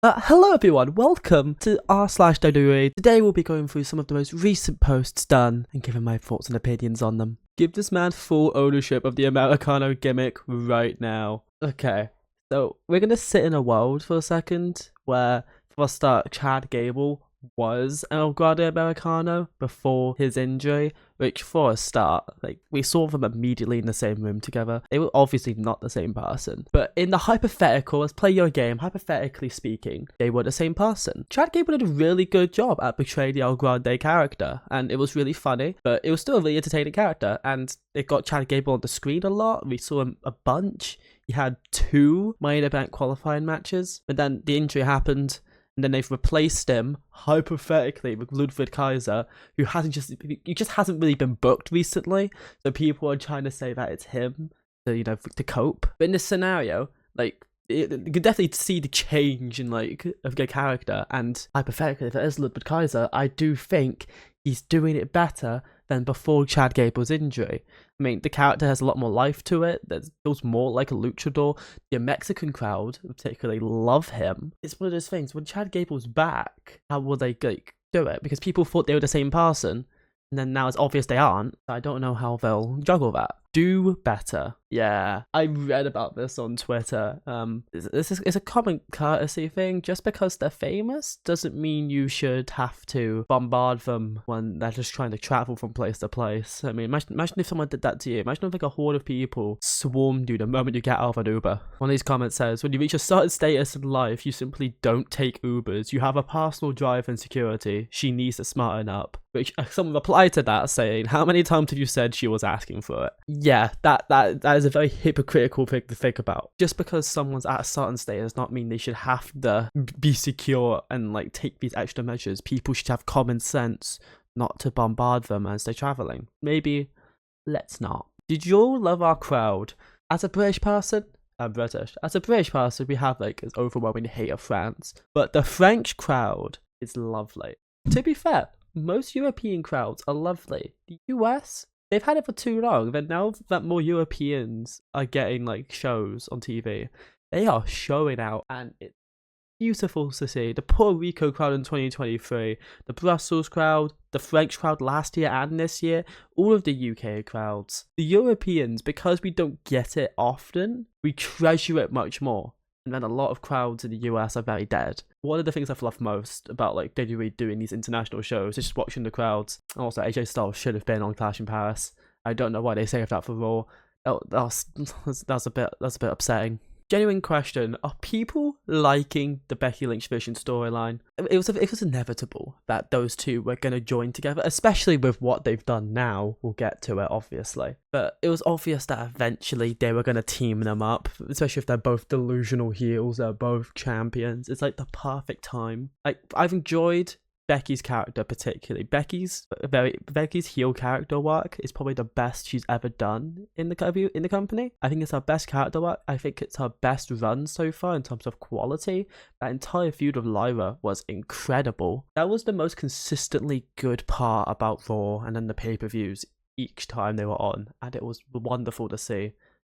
Hello everyone, welcome to r/WWE. Today we'll be going through some of the most recent posts done and giving my thoughts and opinions on them. Give this man full ownership of the Americano gimmick right now. Okay, so we're gonna sit in a world for a second where, for a start, Chad Gable was El Grande Americano before his injury, which for a start, we saw them immediately in the same room together. They were obviously not the same person, but in the hypothetical, let's play your game, hypothetically speaking, they were the same person. Chad Gable did a really good job at portraying the El Grande character, and it was really funny, but it was still a really entertaining character, and it got Chad Gable on the screen a lot. We saw him a bunch. He had 2 main event qualifying matches, and then the injury happened. And then they've replaced him, hypothetically, with Ludwig Kaiser, who just hasn't really been booked recently. So people are trying to say that it's him to cope. But in this scenario, you can definitely see the change in of the character. And hypothetically, if it is Ludwig Kaiser, I do think he's doing it better than before Chad Gable's injury. I mean, the character has a lot more life to it. That feels more like a luchador. The Mexican crowd particularly love him. It's one of those things, when Chad Gable's back, how will they do it? Because people thought they were the same person, and then now it's obvious they aren't. I don't know how they'll juggle that. Do better. Yeah, I read about this on Twitter. It's a common courtesy thing. Just because they're famous doesn't mean you should have to bombard them when they're just trying to travel from place to place. I mean, imagine if someone did that to you. Imagine if a horde of people swarmed you the moment you get out of an Uber. One of these comments says, when you reach a certain status in life, you simply don't take Ubers. You have a personal drive and security. She needs to smarten up. Which someone replied to that saying, how many times have you said she was asking for it? Yeah, that is a very hypocritical thing to think about. Just because someone's at a certain state does not mean they should have to be secure and take these extra measures. People should have common sense not to bombard them as they're traveling. Maybe let's not. Did you all love our crowd? As a British person, I'm British. As a British person, we have this overwhelming hate of France. But the French crowd is lovely. To be fair, most European crowds are lovely. The US, they've had it for too long. Then now that more Europeans are getting shows on TV, they are showing out, and it's beautiful to see. The Puerto Rico crowd in 2023, the Brussels crowd, the French crowd last year and this year, all of the UK crowds. The Europeans, because we don't get it often, we treasure it much more. And then a lot of crowds in the US are very dead. One of the things I've loved most about WWE doing these international shows is just watching the crowds. Also, AJ Styles should have been on Clash in Paris. I don't know why they saved that for Raw. That's a bit upsetting. Genuine question: are people liking the Becky Lynch Vision storyline? It was inevitable that those two were going to join together, especially with what they've done now. We'll get to it, obviously. But it was obvious that eventually they were going to team them up, especially if they're both delusional heels, they're both champions. It's the perfect time. I've enjoyed Becky's character particularly. Becky's heel character work is probably the best she's ever done in the company. I think it's her best character work. I think it's her best run so far in terms of quality. That entire feud of Lyra was incredible. That was the most consistently good part about Raw and then the pay-per-views each time they were on, and it was wonderful to see,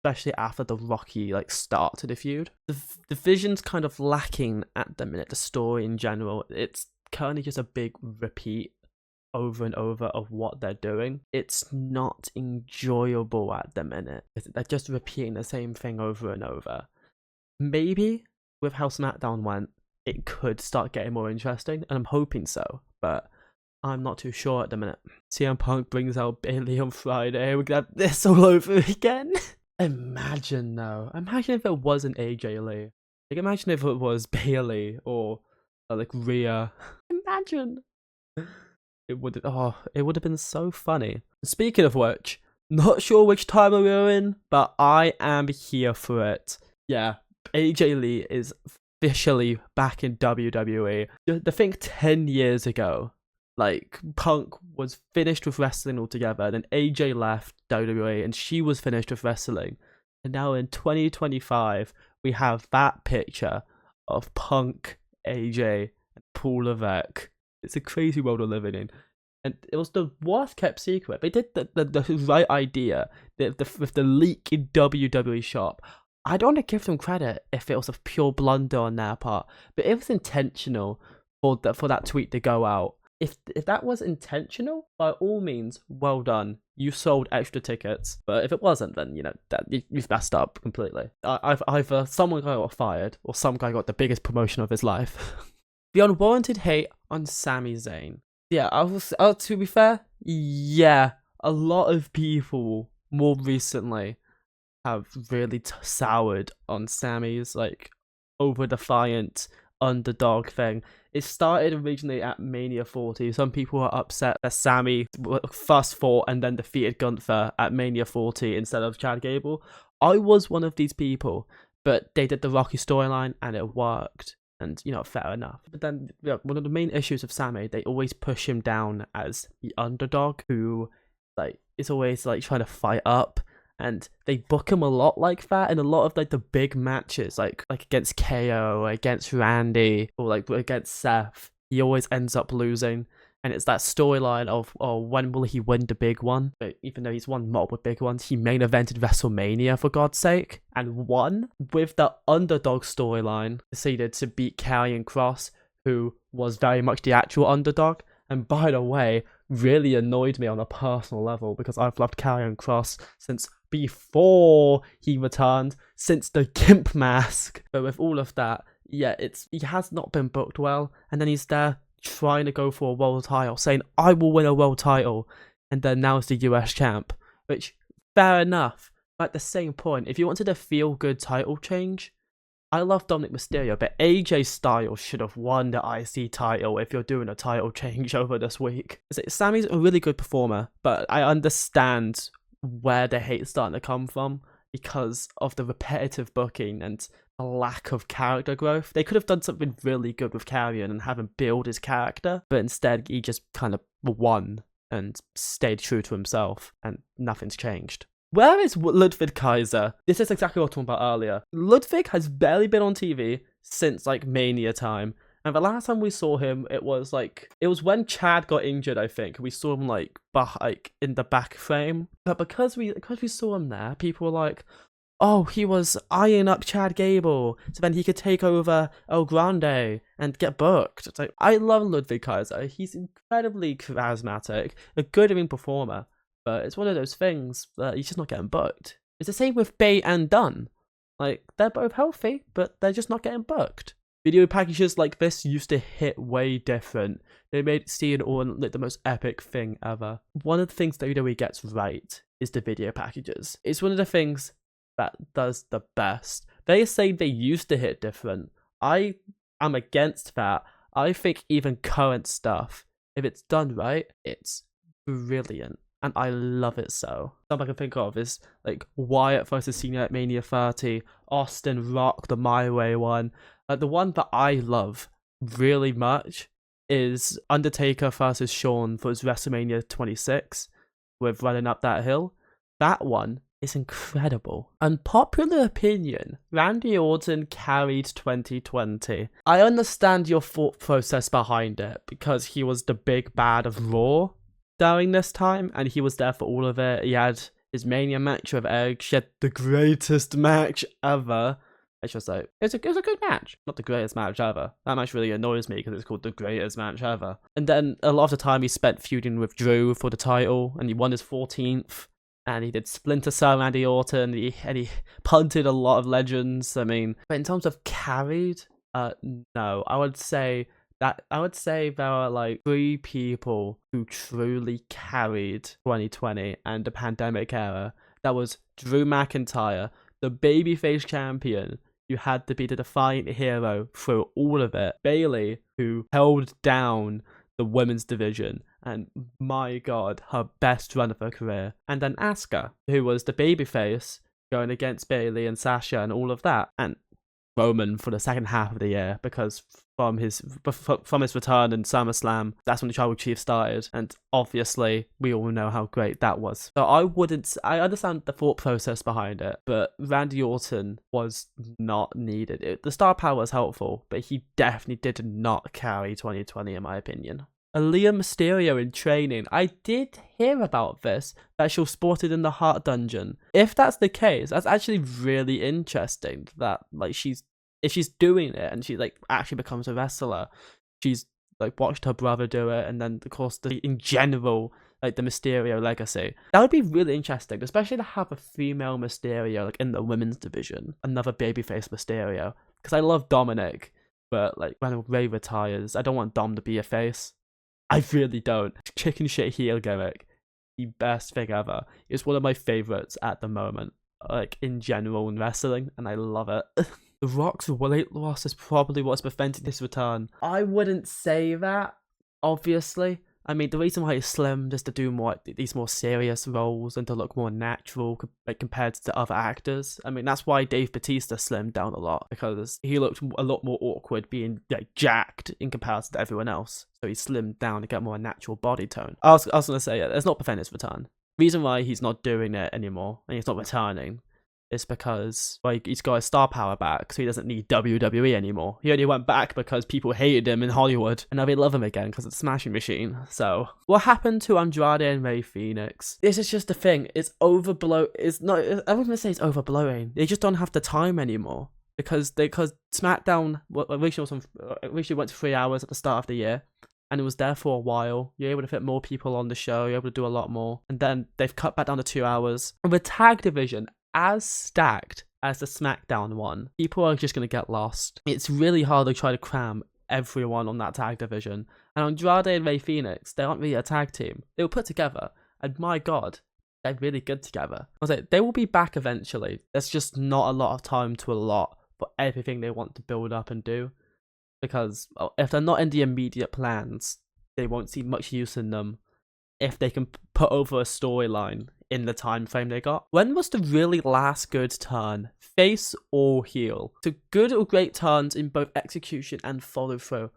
especially after the rocky start to the feud. The Vision's kind of lacking at the minute. The story in general, it's currently just a big repeat over and over of what they're doing. It's not enjoyable at the minute. They're just repeating the same thing over and over. Maybe with how SmackDown went, it could start getting more interesting, and I'm hoping so, but I'm not too sure at the minute. CM Punk brings out Bayley on Friday. We're gonna have this all over again. Imagine if it wasn't AJ Lee. Imagine if it was Bayley or Rhea. Imagine. It would have been so funny. Speaking of which, not sure which time we're in, but I am here for it. Yeah, AJ Lee is officially back in WWE. I think 10 years ago, Punk was finished with wrestling altogether, then AJ left WWE and she was finished with wrestling. And now in 2025, we have that picture of Punk, AJ, and Paul Levesque. It's a crazy world we're living in. And it was the worst kept secret. They did the right idea with the leak in WWE shop. I don't want to give them credit if it was a pure blunder on their part, but it was intentional for that tweet to go out. If that was intentional, by all means, well done. You sold extra tickets. But if it wasn't, then that you've messed up completely. Either someone got fired or some guy got the biggest promotion of his life. The unwarranted hate on Sami Zayn. Yeah, to be fair, yeah, a lot of people more recently have really soured on Sami's over defiant underdog thing. It started originally at Mania 40. Some people are upset that Sami first fought and then defeated Gunther at Mania 40 instead of Chad Gable. I was one of these people, but they did the Rocky storyline and it worked. And, fair enough. But then, one of the main issues of Sami, they always push him down as the underdog who, is always, trying to fight up. And they book him a lot like that in a lot of, the big matches, like against KO, against Randy, or, against Seth. He always ends up losing. And it's that storyline of, when will he win the big one? But even though he's won multiple big ones, he main evented WrestleMania, for God's sake, and won. With the underdog storyline, proceeded to beat Karrion Kross, who was very much the actual underdog. And by the way, really annoyed me on a personal level, because I've loved Karrion Kross since before he returned, since the Gimp mask. But with all of that, yeah, he has not been booked well, and then he's there trying to go for a world title, saying, I will win a world title, and then now it's the US champ, which, fair enough. But at the same point, if you wanted a feel-good title change, I love Dominic Mysterio, but AJ Styles should have won the IC title if you're doing a title change over this week. Sami's a really good performer, but I understand where the hate's starting to come from because of the repetitive booking and a lack of character growth. They could have done something really good with Karrion and have him build his character, but instead he just kind of won and stayed true to himself, and nothing's changed. Where is Ludwig Kaiser? This is exactly what I was talking about earlier. Ludwig has barely been on TV since Mania time, and the last time we saw him, it was when Chad got injured. I think we saw him in the back frame, but because we saw him there, people were like, oh, he was eyeing up Chad Gable, so then he could take over El Grande and get booked. It's I love Ludwig Kaiser. He's incredibly charismatic, a good ring performer, but it's one of those things that he's just not getting booked. It's the same with Bate and Dunn. They're both healthy, but they're just not getting booked. Video packages like this used to hit way different. They made seeing all the most epic thing ever. One of the things WWE gets right is the video packages. It's one of the things that does the best. They say they used to hit different. I am against that. I think even current stuff, if it's done right, it's brilliant. And I love it so. Something I can think of is Wyatt versus Cena at Mania 30, Austin Rock, the My Way one. The one that I love really much is Undertaker versus Shawn for his WrestleMania 26 with Running Up That Hill. That one is incredible. Unpopular opinion, Randy Orton carried 2020. I understand your thought process behind it because he was the big bad of Raw during this time and he was there for all of it. He had his Mania match with Edge. He had the greatest match ever. It's just it was a good match. Not the greatest match ever. That match really annoys me because it's called the greatest match ever. And then a lot of the time he spent feuding with Drew for the title, and he won his 14th. And he did Splinter Cell Randy Orton, and he punted a lot of legends. But in terms of carried, no. I would say there are 3 people who truly carried 2020 and the pandemic era. That was Drew McIntyre, the babyface champion, who had to be the defiant hero through all of it. Bayley, who held down the women's division, and my god, her best run of her career. And then Asuka, who was the babyface going against Bayley and Sasha and all of that. And Roman for the second half of the year, because from his return in SummerSlam, that's when the Tribal Chief started, and obviously we all know how great that was. So I understand the thought process behind it, but Randy Orton was not needed. The star power was helpful, but he definitely did not carry 2020 in my opinion. Aaliyah Mysterio in training. I did hear about this, that she was spotted in the Heart Dungeon. If that's the case, that's actually really interesting. That like if she's doing it and she like actually becomes a wrestler, she's like watched her brother do it, and then of course in general, like the Mysterio legacy. That would be really interesting, especially to have a female Mysterio like in the women's division, another babyface Mysterio. Because I love Dominic, but like when Ray retires, I don't want Dom to be a face. I really don't. Chicken shit heel gimmick, the best thing ever. It's one of my favorites at the moment, like in general in wrestling, and I love it. The Rock's weight loss is probably what's preventing his return. I wouldn't say that, obviously. I mean, the reason why he's slimmed is to do more these more serious roles and to look more natural, like compared to other actors. I mean, that's why Dave Bautista slimmed down a lot, because he looked a lot more awkward being like jacked in comparison to everyone else. So he slimmed down to get more natural body tone. I was gonna say, yeah, it's not preventing his return. Reason why he's not doing it anymore and he's not returning is because like he's got his star power back, so he doesn't need WWE anymore. He only went back because people hated him in Hollywood, and now they love him again because it's Smashing Machine. So what happened to Andrade and Rey Fénix? This is just the thing. It's overblown. It's not. I wouldn't say it's overblowing. They just don't have the time anymore because SmackDown originally went to 3 hours at the start of the year. And it was there for a while. You're able to fit more people on the show. You're able to do a lot more. And then they've cut back down to 2 hours. And the tag division, as stacked as the SmackDown one, people are just going to get lost. It's really hard to try to cram everyone on that tag division. And Andrade and Rey Fénix, they aren't really a tag team. They were put together. And my God, they're really good together. I was like, they will be back eventually. There's just not a lot of time to allot for everything they want to build up and do. Because if they're not in the immediate plans, they won't see much use in them if they can put over a storyline in the time frame they got. When was the really last good turn? Face or heel? So good or great turns in both execution and follow through.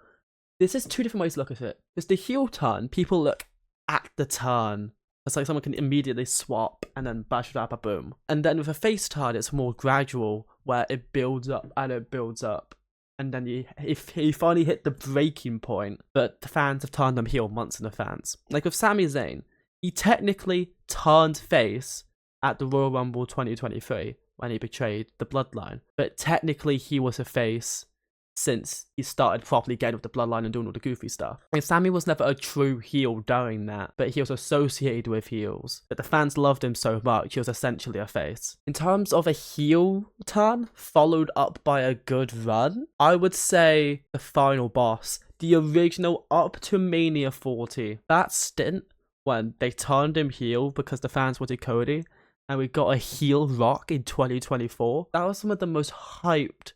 This is two different ways to look at it. Because the heel turn, people look at the turn. It's like someone can immediately swap and then bash it up a boom. And then with a face turn, it's more gradual, where it builds up and it builds up. And then he finally hit the breaking point, but the fans have turned him heel months in advance. Like with Sami Zayn, he technically turned face at the Royal Rumble 2023 when he betrayed the Bloodline. But technically he was a face since he started properly getting with the Bloodline and doing all the goofy stuff. And Sami was never a true heel doing that, but he was associated with heels. But the fans loved him so much, he was essentially a face. In terms of a heel turn, followed up by a good run, I would say the final boss, the original up to Mania 40. That stint when they turned him heel because the fans wanted Cody, and we got a heel Rock in 2024, that was some of the most hyped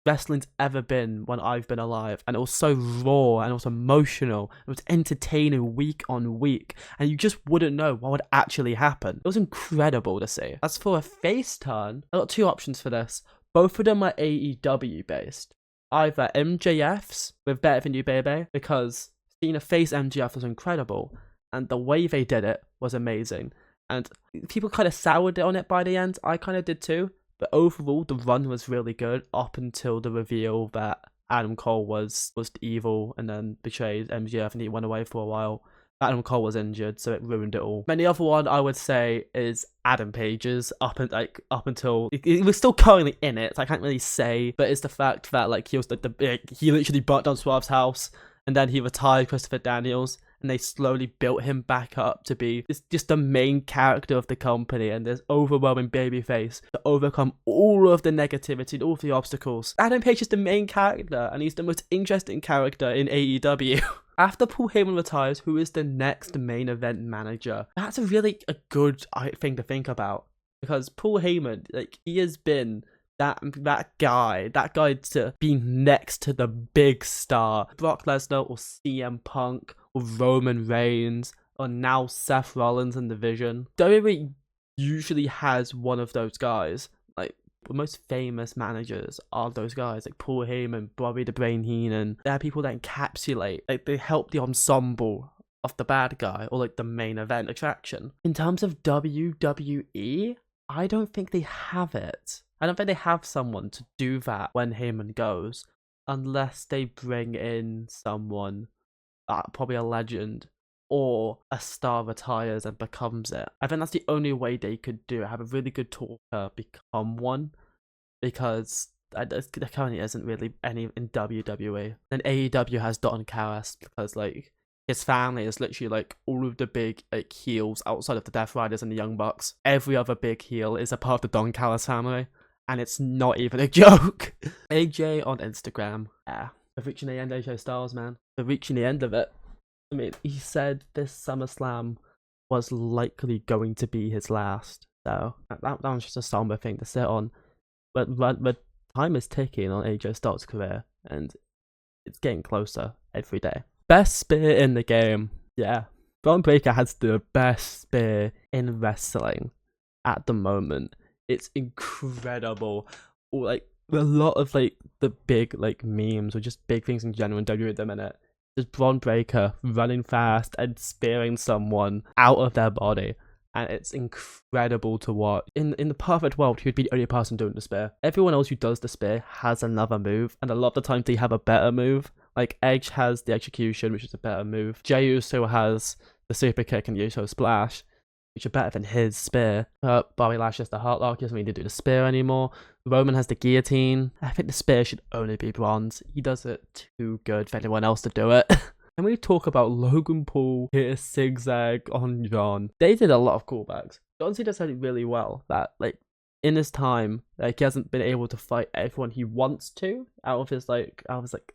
wrestling's ever been when I've been alive, and it was so raw and it was emotional. It was entertaining week on week, and you just wouldn't know what would actually happen. It was incredible to see. As for a face turn, I got two options for this. Both of them are AEW based. Either MJF's with Better Than You Baby, because seeing a face MJF was incredible, and the way they did it was amazing. And people kind of soured on it by the end. I kind of did too. But overall, the run was really good up until the reveal that Adam Cole was evil and then betrayed MJF and he went away for a while. Adam Cole was injured, so it ruined it all. And the other one I would say is Adam Page's up until he was still currently in it. So I can't really say, but it's the fact that like he was he literally burnt down Swerve's house and then he retired Christopher Daniels. And they slowly built him back up to be just the main character of the company and this overwhelming babyface to overcome all of the negativity and all of the obstacles. Adam Page is the main character, and he's the most interesting character in AEW. After Paul Heyman retires, who is the next main event manager? That's a good thing to think about, because Paul Heyman, like, he has been that guy to be next to the big star. Brock Lesnar or CM Punk or Roman Reigns or now Seth Rollins in the Division. WWE usually has one of those guys. Like, the most famous managers are those guys, like Paul Heyman, Bobby the Brain Heenan. They're people that encapsulate, like, they help the ensemble of the bad guy or like the main event attraction. In terms of WWE, I don't think they have it. I don't think they have someone to do that when Heyman goes, unless they bring in someone probably a legend, or a star retires and becomes it. I think that's the only way they could do it. Have a really good talker become one, because there currently isn't really any in WWE. Then AEW has Don Callis, because like his family is literally like all of the big like heels outside of the Death Riders and the Young Bucks. Every other big heel is a part of the Don Callis family, and it's not even a joke. AJ on Instagram, yeah, they're reaching the end. AJ Styles, man, they're reaching the end of it. I mean, he said this SummerSlam was likely going to be his last, so that was just a somber thing to sit on. But time is ticking on AJ Styles' career, and it's getting closer every day. Best spear in the game, yeah. Braun Breaker has the best spear in wrestling at the moment. It's incredible. Like a lot of like the big like memes or just big things in general in WWE at the minute. Just Braun Breaker running fast and spearing someone out of their body. And it's incredible to watch. In the perfect world, he would be the only person doing the spear. Everyone else who does the spear has another move, and a lot of the time they have a better move. Like Edge has the execution, which is a better move. Jey Uso has the super kick and the Uso splash, which are better than his spear. Bobby Lashley has the heart lock. He doesn't need to do the spear anymore. Roman has the guillotine. I think the spear should only be bronze. He does it too good for anyone else to do it. And we talk about Logan Paul hit a zigzag on John. They did a lot of callbacks. John Cena said it really well that like in his time, like he hasn't been able to fight everyone he wants to out of his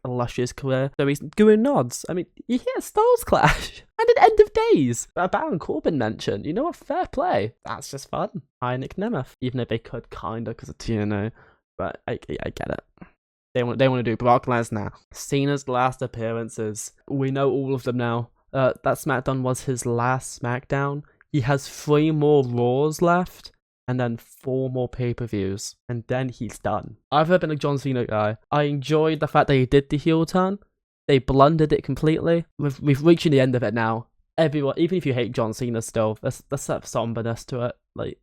illustrious career. So he's doing nods. I mean, he hit a Styles Clash and an End of Days. Baron Corbin mentioned. You know what? Fair play. That's just fun. Hi, Nick Nemeth. Even if they could kinda because of TNA, but I get it. They want to do Brock Lesnar. Cena's last appearances. We know all of them now. That SmackDown was his last SmackDown. He has 3 more Raws left, and then 4 more pay-per-views, and then he's done. I've never been a John Cena guy. I enjoyed the fact that he did the heel turn. They blundered it completely. We've reached the end of it now. Everyone, even if you hate John Cena still, there's that somberness to it. Like,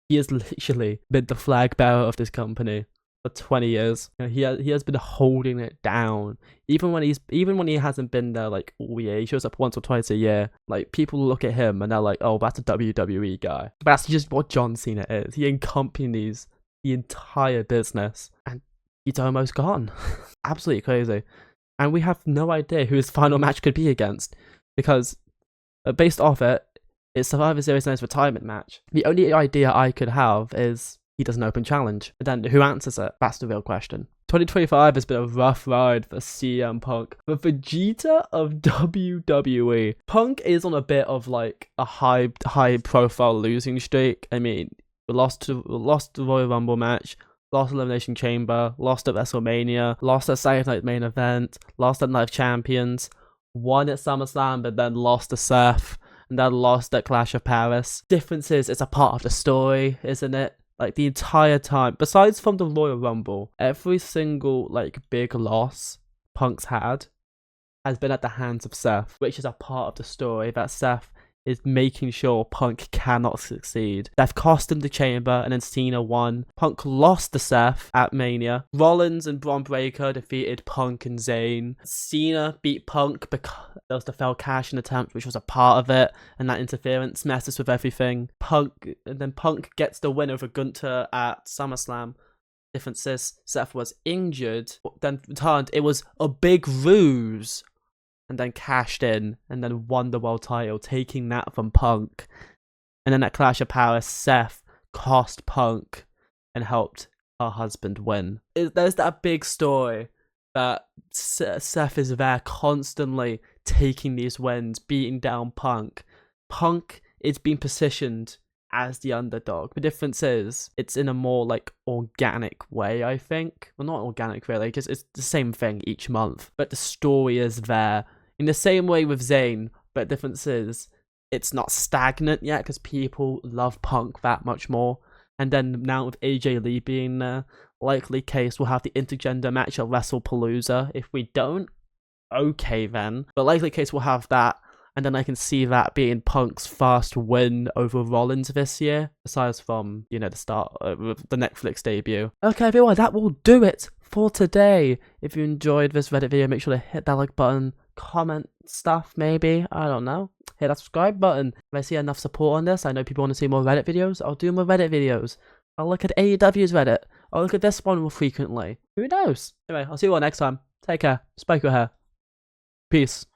he has literally been the flag bearer of this company for 20 years. You know, he has been holding it down. Even when he hasn't been there like all year, he shows up once or twice a year. Like people look at him and they're like, oh, that's a WWE guy. But that's just what John Cena is. He accompanies the entire business, and he's almost gone. Absolutely crazy. And we have no idea who his final match could be against, because based off it, it's Survivor Series and his retirement match. The only idea I could have is he does an open challenge. But then who answers it? That's the real question. 2025 has been a rough ride for CM Punk. The Vegeta of WWE. Punk is on a bit of like a high profile losing streak. I mean, we lost the Royal Rumble match, lost Elimination Chamber, lost at WrestleMania, lost at Saturday Night Main Event, lost at Night of Champions, won at SummerSlam, but then lost to Seth, and then lost at Clash of Paris. Difference is, it's a part of the story, isn't it? Like the entire time, besides from the Royal Rumble, every single like big loss Punk's had has been at the hands of Seth, which is a part of the story that Seth is making sure Punk cannot succeed. Seth cost him the Chamber, and then Cena won. Punk lost to Seth at Mania. Rollins and Braun Breaker defeated Punk and Zayn. Cena beat Punk because there was the failed cash-in attempt, which was a part of it, and that interference messes with everything. Punk gets the win over Gunther at SummerSlam. Difference is, Seth was injured, then returned. It was a big ruse, and then cashed in, and then won the world title, taking that from Punk. And then at Clash of Paris, Seth cost Punk and helped her husband win. There's that big story that Seth is there constantly taking these wins, beating down Punk. Punk is being positioned as the underdog. The difference is, it's in a more like organic way, I think. Well, not organic really, because it's the same thing each month, but the story is there. In the same way with Zayn, but the difference is, it's not stagnant yet because people love Punk that much more. And then now with AJ Lee being there, likely case we'll have the intergender match at WrestlePalooza. If we don't, okay then. But likely case we'll have that, and then I can see that being Punk's first win over Rollins this year, aside from, you know, the start of the Netflix debut. Okay everyone, that will do it for today. If you enjoyed this Reddit video, make sure to hit that like button, comment stuff, maybe. I don't know. Hit that subscribe button. If I see enough support on this, I know people want to see more Reddit videos, I'll do more Reddit videos. I'll look at AEW's Reddit. I'll look at this one more frequently. Who knows? Anyway, I'll see you all next time. Take care. Spike your hair. Peace.